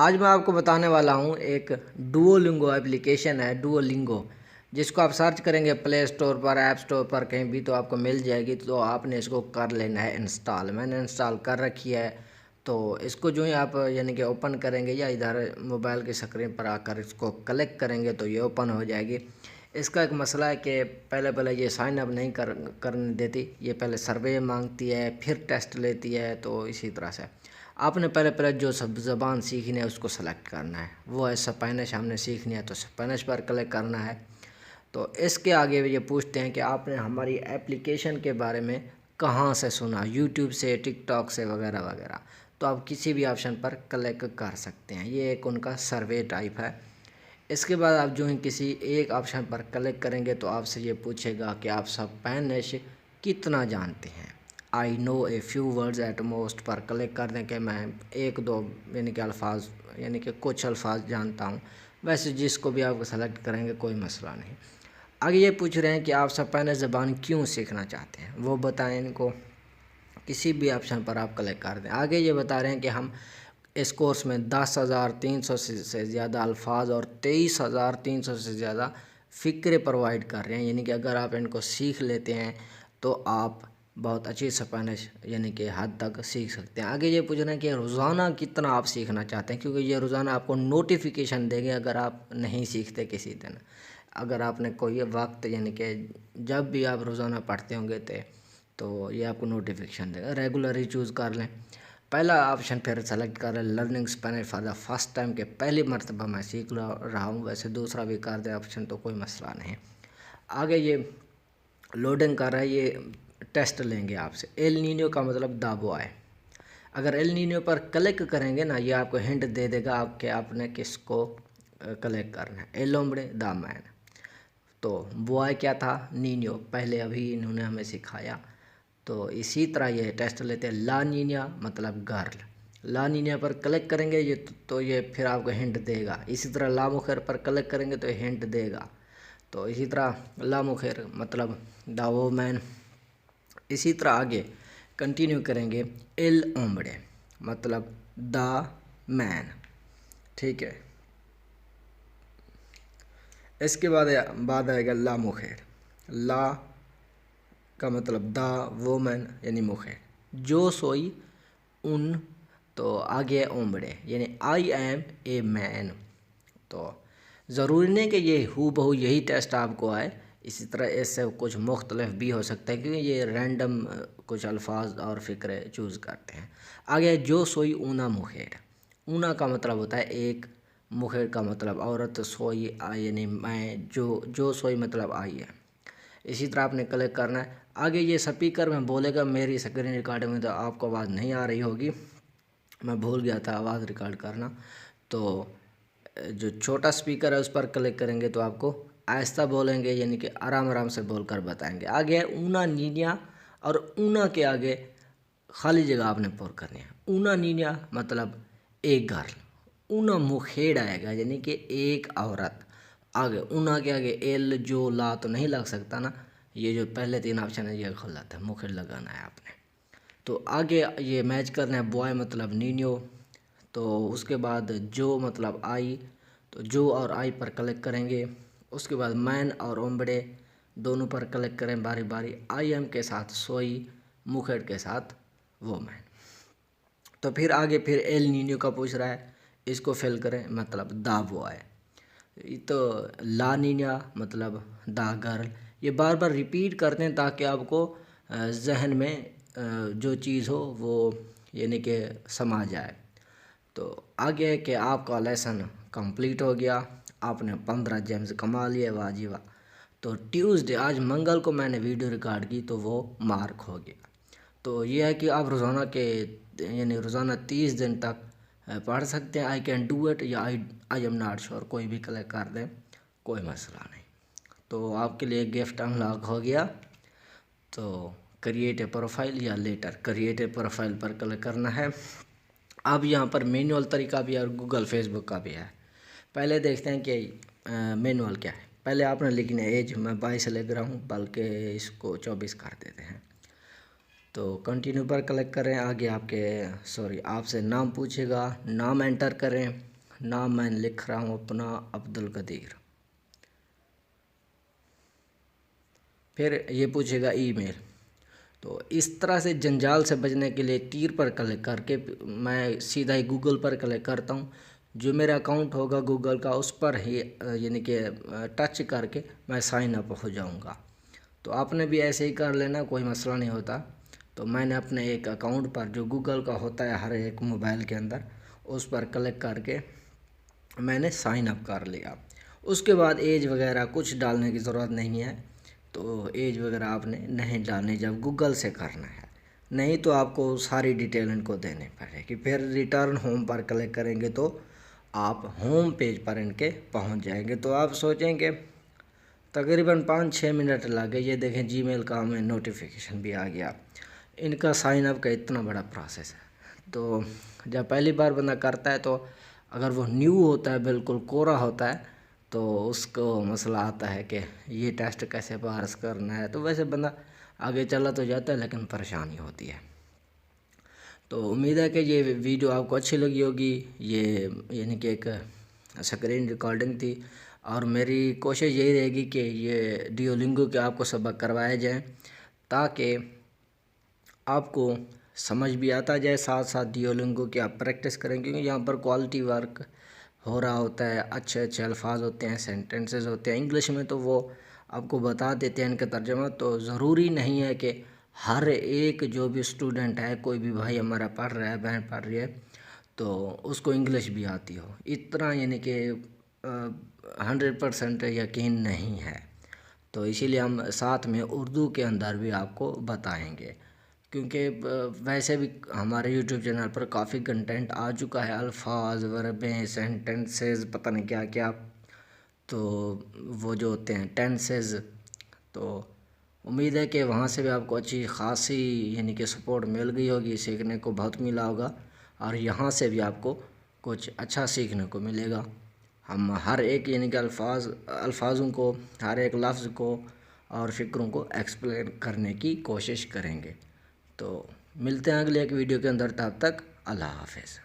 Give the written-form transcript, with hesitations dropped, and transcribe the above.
آج میں آپ کو بتانے والا ہوں ایک ڈوولنگو اپلیکیشن ہے ڈوولنگو، جس کو آپ سرچ کریں گے پلے اسٹور پر، ایپ اسٹور پر، کہیں بھی تو آپ کو مل جائے گی۔ تو آپ نے اس کو کر لینا ہے انسٹال۔ میں نے انسٹال کر رکھی ہے۔ تو اس کو جو ہی آپ یعنی کہ اوپن کریں گے یا ادھر موبائل کی اسکرین پر آ کر اس کو کلک کریں گے تو یہ اوپن ہو جائے گی۔ اس کا ایک مسئلہ ہے کہ پہلے یہ سائن اپ نہیں کرنے دیتی، یہ پہلے سروے مانگتی ہے، پھر ٹیسٹ لیتی ہے۔ تو اسی طرح سے آپ نے پہلے جو زبان سیکھنی ہے اس کو سلیکٹ کرنا ہے۔ وہ ہے اسپینش، ہم نے سیکھنی ہے تو اسپینش پر کلک کرنا ہے۔ تو اس کے آگے یہ پوچھتے ہیں کہ آپ نے ہماری اپلیکیشن کے بارے میں کہاں سے سنا، یوٹیوب سے، ٹک ٹاک سے، وغیرہ وغیرہ۔ تو آپ کسی بھی آپشن پر کلک کر سکتے ہیں۔ یہ ایک ان کا سروے ٹائپ ہے۔ اس کے بعد آپ جو ہی کسی ایک آپشن پر کلک کریں گے تو آپ سے یہ پوچھے گا کہ آپ اسپینش کتنا جانتے ہیں۔ I know a few words at most پر کلک کر دیں کہ میں ایک دو یعنی کہ الفاظ یعنی کہ کچھ الفاظ جانتا ہوں۔ ویسے جس کو بھی آپ سلیکٹ کریں گے کوئی مسئلہ نہیں۔ آگے یہ پوچھ رہے ہیں کہ آپ اسپینش زبان کیوں سیکھنا چاہتے ہیں، وہ بتائیں ان کو۔ کسی بھی آپشن پر آپ کلک کر دیں۔ آگے یہ بتا رہے ہیں کہ ہم اس کورس میں 10,300 سے زیادہ الفاظ اور 23,300 سے زیادہ فقرے پرووائڈ کر رہے ہیں، یعنی کہ اگر آپ ان کو سیکھ لیتے ہیں تو آپ بہت اچھی اسپینش یعنی کہ حد تک سیکھ سکتے ہیں۔ آگے یہ پوچھ رہے ہیں کہ روزانہ کتنا آپ سیکھنا چاہتے ہیں، کیونکہ یہ روزانہ آپ کو نوٹیفیکیشن دیں گے اگر آپ نہیں سیکھتے کسی دن۔ اگر آپ نے کوئی وقت یعنی کہ جب بھی آپ روزانہ پڑھتے ہوں گے تو یہ آپ کو نوٹیفیکیشن دے گا۔ ریگولر ہی چوز کر لیں۔ پہلا آپشن پھر سلیکٹ کر لیں learning Spanish for the first time, کہ پہلی مرتبہ میں سیکھ رہا ہوں۔ ویسے دوسرا بھی کر دیں آپشن تو کوئی مسئلہ نہیں۔ آگے یہ لوڈنگ کر رہا ہے، یہ ٹیسٹ لیں گے آپ سے۔ ایل نینیو کا مطلب دابو ہے۔ اگر ایل نینیو پر کلک کریں گے نا، یہ آپ کو ہنٹ دے دے گا کہ آپ نے کس کو کلک کرنا ہے۔ ایل اومبڑے دا مین، تو بوائے کیا تھا، نینیو، پہلے ابھی انہوں نے ہمیں سکھایا۔ تو اسی طرح یہ ٹیسٹ لیتے ہیں۔ لا نینیا مطلب گرل، لا نینیا پر کلک کریں گے تو یہ پھر آپ کو ہنٹ دے گا۔ اسی طرح لا مخیر پر کلک کریں گے تو یہ ہنٹ دے گا۔ تو اسی طرح لا مخیر مطلب دا وومین۔ اسی طرح آگے کنٹینیو کریں گے۔ ایل اومبڑے مطلب دا مین، ٹھیک ہے۔ اس کے بعد آئے گا لا مخیر، لا کا مطلب دا وومن یعنی مخیر، جو سوئی ان، تو آگے اومبڑے یعنی آئی ایم اے مین۔ تو ضروری نہیں کہ یہ ہو بہو یہی ٹیسٹ آپ کو آئے، اسی طرح اس سے کچھ مختلف بھی ہو سکتا ہے، کیونکہ یہ رینڈم کچھ الفاظ اور فقرے چوز کرتے ہیں۔ آگے جو سوئی اونا مخیر، اونا کا مطلب ہوتا ہے ایک، مخیر کا مطلب عورت، سوئی یعنی میں، جو سوئی مطلب آئی ہے۔ اسی طرح آپ نے کلک کرنا ہے۔ آگے یہ سپیکر میں بولے گا، میری اسکرین ریکارڈنگ میں تو آپ کو آواز نہیں آ رہی ہوگی، میں بھول گیا تھا آواز ریکارڈ کرنا۔ تو جو چھوٹا سپیکر ہے اس پر کلک کریں گے تو آپ کو آہستہ بولیں گے، یعنی کہ آرام سے بول کر بتائیں گے۔ آگے ہے اونا نینیا، اور اونا کے آگے خالی جگہ آپ نے پر کرنی ہے۔ اونا نینیا مطلب ایک گرل، اونا مخیڑ آئے گا یعنی کہ ایک عورت۔ آگے اونا کے آگے ایل، جو، لا تو نہیں لگ سکتا نا، یہ جو پہلے تین آپشن ہے یہ غلط ہے، مخیڑ لگانا ہے آپ نے۔ تو آگے یہ میچ کرنا ہے، بوائے مطلب نینیو، تو اس کے بعد جو مطلب آئی، تو جو اور آئی پر کلک کریں گے۔ اس کے بعد مین اور اومبڑے دونوں پر کلک کریں باری باری۔ آئی ایم کے ساتھ سوئی، مخیڑ کے ساتھ وومین۔ تو پھر آگے پھر ایل نینیو کا پوچھ رہا ہے، اس کو فل کریں مطلب دا بوائے۔ تو لا نینیا مطلب دا گرل۔ یہ بار بار ریپیٹ کرتے ہیں تاکہ آپ کو ذہن میں جو چیز ہو وہ یعنی کہ سما جائے۔ تو آگے ہے کہ آپ کا لیسن کمپلیٹ ہو گیا، آپ نے 15 جیمز کما لیے، واہ جی واہ۔ تو ٹیوزڈے، آج منگل کو میں نے ویڈیو ریکارڈ کی تو وہ مارک ہو گیا۔ تو یہ ہے کہ آپ روزانہ کے یعنی روزانہ 30 دن تک پڑھ سکتے ہیں۔ آئی کین ڈو اٹ یا آئی ایم ناٹ شور، کوئی بھی کلک کر دیں، کوئی مسئلہ نہیں۔ تو آپ کے لیے گفٹ انلاک ہو گیا۔ تو کریٹ اے پروفائل یا لیٹر، کریٹ اے پروفائل پر کلک کرنا ہے۔ اب یہاں پر مینول طریقہ بھی ہے اور گوگل فیس بک کا بھی ہے۔ پہلے دیکھتے ہیں کہ مینول کیا ہے۔ پہلے آپ نے لکھنا ہے ایج، میں 22 لکھ رہا ہوں، بلکہ اس کو 24 کر دیتے ہیں۔ تو کنٹینیو پر کلک کریں. آگے آپ سے نام پوچھے گا, نام انٹر کریں. نام میں لکھ رہا ہوں اپنا عبدالقدیر. پھر یہ پوچھے گا ای میل. تو اس طرح سے جنجال سے بچنے کے لیے تیر پر کلک کر کے میں سیدھا ہی گوگل پر کلک کرتا ہوں. جو میرا اکاؤنٹ ہوگا گوگل کا اس پر ہی یعنی کہ ٹچ کر کے میں سائن اپ ہو جاؤں گا. تو آپ نے بھی ایسے ہی کر لینا, کوئی مسئلہ نہیں ہوتا. تو میں نے اپنے ایک اکاؤنٹ پر جو گوگل کا ہوتا ہے ہر ایک موبائل کے اندر, اس پر کلک کر کے میں نے سائن اپ کر لیا. اس کے بعد ایج وغیرہ کچھ ڈالنے کی ضرورت نہیں ہے. تو ایج وغیرہ آپ نے نہیں ڈالنی جب گوگل سے کرنا ہے, نہیں تو آپ کو ساری ڈیٹیل ان کو دینے پڑے گی. پھر ریٹرن ہوم پر کلک کریں گے تو آپ ہوم پیج پر ان کے پہنچ جائیں گے. تو آپ سوچیں کہ تقریباً 5-6 منٹ لگے. یہ دیکھیں جی میل کا ہمیں نوٹیفیکیشن بھی آ گیا. ان کا سائن اپ کا اتنا بڑا پروسیس ہے. تو جب پہلی بار بندہ کرتا ہے تو اگر وہ نیو ہوتا ہے, بالکل کورا ہوتا ہے, تو اس کو مسئلہ آتا ہے کہ یہ ٹیسٹ کیسے پاس کرنا ہے. تو ویسے بندہ آگے چلا تو جاتا ہے لیکن پریشانی ہوتی ہے. تو امید ہے کہ یہ ویڈیو آپ کو اچھی لگی ہوگی. یہ یعنی کہ ایک اسکرین ریکارڈنگ تھی, اور میری کوشش یہی رہے گی کہ یہ ڈیولنگو کے آپ کو سبق کروائے جائیں تاکہ آپ کو سمجھ بھی آتا جائے. ساتھ ساتھ ڈیولنگو کی آپ پریکٹس کریں, کیونکہ یہاں پر کوالٹی ورک ہو رہا ہوتا ہے. اچھے اچھے الفاظ ہوتے ہیں, سینٹنسز ہوتے ہیں انگلش میں, تو وہ آپ کو بتا دیتے ہیں ان کا ترجمہ. تو ضروری نہیں ہے کہ ہر ایک جو بھی اسٹوڈنٹ ہے, کوئی بھی بھائی ہمارا پڑھ رہا ہے, بہن پڑھ رہی ہے, تو اس کو انگلش بھی آتی ہو. اتنا یعنی کہ 100% یقین نہیں ہے. تو اسی لیے ہم ساتھ میں اردو کے اندر بھی آپ کو بتائیں گے, کیونکہ ویسے بھی ہمارے یوٹیوب چینل پر کافی کنٹینٹ آ چکا ہے, الفاظ, وربیں, سینٹنسز, پتہ نہیں کیا کیا, تو وہ جو ہوتے ہیں ٹینسز. تو امید ہے کہ وہاں سے بھی آپ کو اچھی خاصی یعنی کہ سپورٹ مل گئی ہوگی, سیکھنے کو بہت ملا ہوگا, اور یہاں سے بھی آپ کو کچھ اچھا سیکھنے کو ملے گا. ہم ہر ایک یعنی کہ الفاظوں کو, ہر ایک لفظ کو اور فکروں کو ایکسپلین کرنے کی کوشش کریں گے. تو ملتے ہیں اگلے ایک ویڈیو کے اندر, تب تک اللہ حافظ.